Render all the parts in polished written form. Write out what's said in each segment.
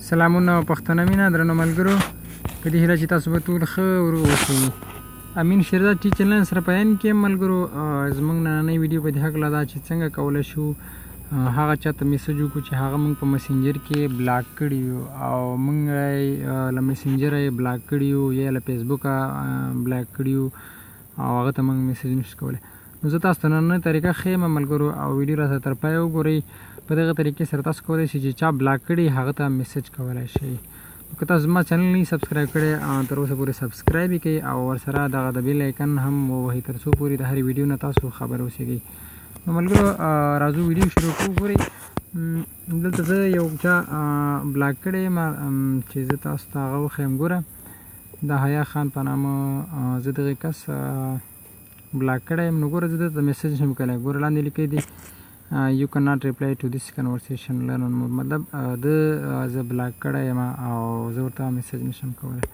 سلامونه پښتنه مینه درنو ملګرو په دې هیله چې تاسو به ټول ښه اوسئ. امین شیرزاد ټي چینل سره په عین کې ملګرو زموږ نننۍ ویډیو په دې هکله ده چې څنګه کولی شو هغه چا ته میسج وکړو چې هغه موږ په مسنجر کې بلاک کړي یو او موږ له مسنجره یې بلاک کړي یو یا له فیسبوکه بلاک کړي یو او هغه ته موږ میسج نشو کولی. نو زه تاسو ته نننۍ طریقه ښیم ملګرو او ویډیو را سره تر پایه وګورئ. په دغه طریقې سره تاسو کولی شئ چې چا بلاک کړي هغه ته میسج کولی شئ. که تاسو زما چینل نه سبسکرایب کړی تر اوسه پورې سبسکرایب یې کړئ او ورسره دغه د بیل آیکن هم ووهئ تر څو پورې د هرې ویډیو نه تاسو خبر اوسیږئ. نو ملګرو راځو ویډیو شروع کړو. ګورئ دلته زه یو چا بلاک کړی یم چې زه تاسو ته هغه وښیم. ګوره د حیا خان په نامه زه دغه کس بلاک کړی یم. نو ګوره زه دلته میسج نشم کولی. ګوره لاندې لیکلی دی you cannot reply to this conversation learn on more. مطلب زه بلاک کړی یم او زه ورته میسج نشم کولی.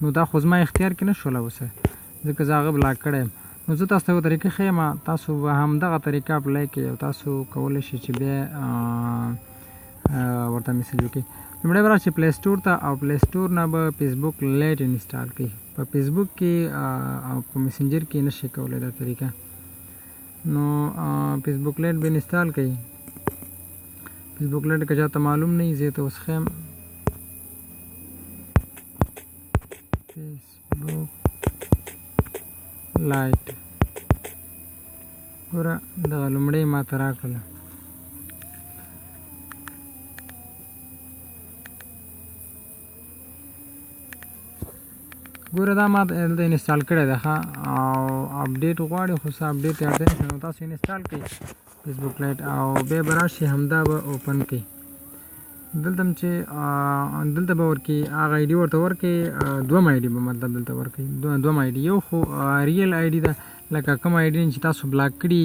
نو دا خو زما اختیار کې نه شوله اوسه ځکه زه هغه بلاک کړی یم. نو زه تاسو ته یو طریقه ښیم تاسو به همدغه طریقه اپلای کړئ او تاسو کولی شئ چې بیا ورته میسج وکړئ. لومړی به راشئ پلی سټور ته او پلی سټور نه به فیسبوک لایټ انسټال کړئ. په فیسبوک کې او په مسنجر کې نشئ کولی دا طریقه. نو فیسبوک لایټ به انسټال کړئ. فیسبوک لایټ که چاته معلوم نه وي زه ته اوس ښیم فیسبوک لایټ. ګوره دغه لومړی ما ته راکړله. ګوره دا ما دلته انسټال کړی ده ښه او اپډیټ غواړي خو څه اپډیټ یې اړتیا نشته. نو تاسو انسټال کړئ فیسبوک لایټ او بیا به راشئ همدا به اوپن کړئ. دلته هم چې دلته به ورکړئ هغه آی ډي ورته ورکړئ دوم آی ډي به مطلب دلته ورکړئ دوم آی ډي. یو خو ریل آی ډي ده لکه کوم آی ډي چې تاسو بلاک کړي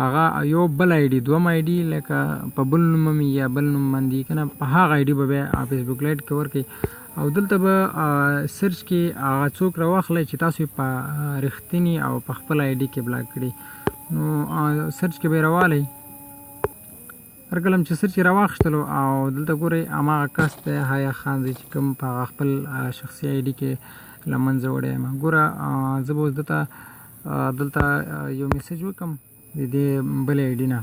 هغه یو بل آی ډي دوم آی ډي لکه په بل نوم یا بل نوم باندې که نه په هغه آی ډي به بیا فیسبوک لایټ کې ورکړئ او دلته به سرچ کې هغه څوک راواخلئ چې تاسو په رښتیني او په خپل آی ډي کې بلاک کړي. نو سرچ کې به یې راوالی هر کله چې سرچ یې راواخیستلو او دلته ګورئ هماغه کس دی حیا خان دی چې کوم په هغه خپل شخصي آی ډي کې له منځه وړی یم. ګوره زه به اوس دلته یو میسج وکړم د دې بلې آی ډي نه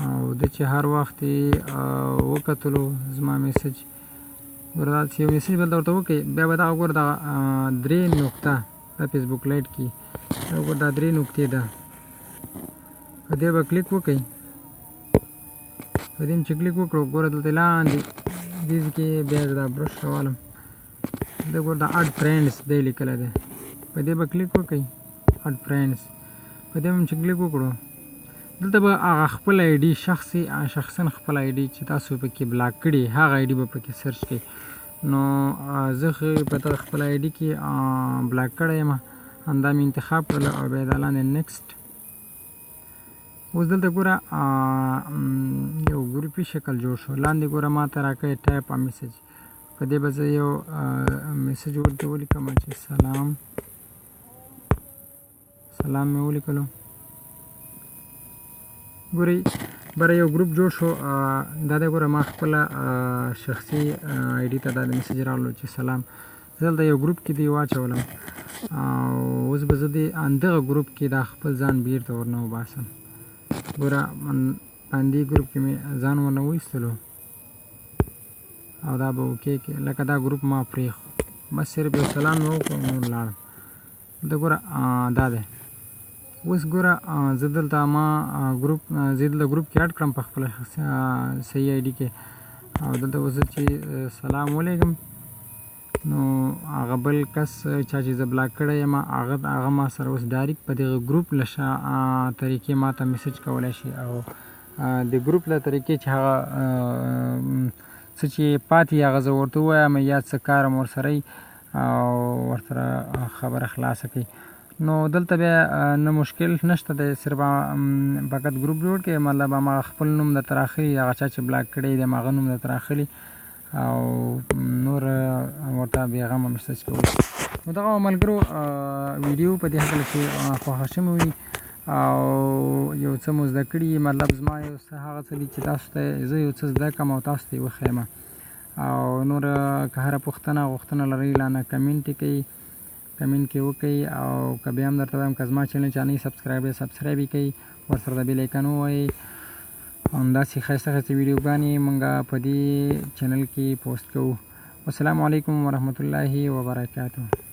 او ده چې هر وخت یې وکتلو زما میسج ګوره دا چې یو میسج به دلته ورته وکړئ بیا به دغه ګوره دغه درې نقطه دا فیسبوک لایټ کې ګوره دا درې نقطې ده په دې به کلیک وکړئ. په دې چې کلیک وکړو ګوره دلته لاندې دې کې بیا دا برش راوالم دا ګوره دا اډ فرینډس دی لیکلی دی. په دې به کلیک وکړئ اډ فرینډس. په دې هم چې کلیک وکړو دلته به هغه خپل آی ډي شخصا خپل آی ډي چې تاسو پکې بلاک کړي هغه آی ډي به پکې سرچ کړئ. نو زه په دغه خپل آی ډي کې بلاک کړی یم همدا مې انتخاب کړله او بیا دا لاندې نیکسټ. اوس دلته ګوره یو ګروپي شکل جوړ شو. لاندې ګوره ما ته راکړی ټایپ ا میسج. په دې به زه یو میسج ورته ولیکم چې سلام مې ولیکلو. ګورئ بره یو ګروپ جوړ شو. دا دی ګوره ما خپله شخصي آی ډي ته دا د میسج راغلو چې سلام. زه دلته یو ګروپ کې دی واچولم او اوس به زه دغه ګروپ کې دا خپل ځان بیرته ورنه وباسم. ګوره په همدې ګروپ کې مې ځان ورنه وایستلو او دا به اوکې کې لکه دا ګروپ ما پرېښو بس صرف یو سلام مې وکړو نور لاړم. دلته ګوره دا دی. اوس ګوره زه دلته ګروپ کې اډ کړم په خپله صحیح آی ډي کې او دلته اوس چې سلام ولیږم نو هغه بل کس چا چې زه بلاک کړی یم هغه ما سره اوس ډایرکټ په دغه ګروپ له طریقې ما ته میسج کولی شي او د ګروپ له طریقې چې هغه څه چې پاتې هغه زه ورته ووایم یا څه کار م ورسره او ورسره خبره خلاصه کړئ. نو دلته بیا نه مشکل نشته دی صرف فقط ګروپ جوړ کړئ مطلب هماغه خپل نوم درته راښلي هغه چا چې بلاک کړی دی هماغه نوم درته راښلي او نور ورته بېغمه میسج کوئ. نو دغه ملګرو ویډیو په دې هکله چې خوښه شوې وي او یو څه مو زده کړي مطلب زما یو څه هغه څه دي چې تاسو ته زه یو څه زده کړم او تاسو ته یې وښیم. او نور که هره غوښتنه لرئ لاندې کمنټ کوئ، کمنټ کې وکئ. او که بیا هم درته وایم که زما چینل چا نه وي سبسکرایب یې کوئ، ورسره د بیل ایکن ووهئ. همداسې ښایسته ښایسته ویډیوګانې موږ په دې چینل کې پوسټ کوو. والسلام علیکم ورحمة الله وبرکاته.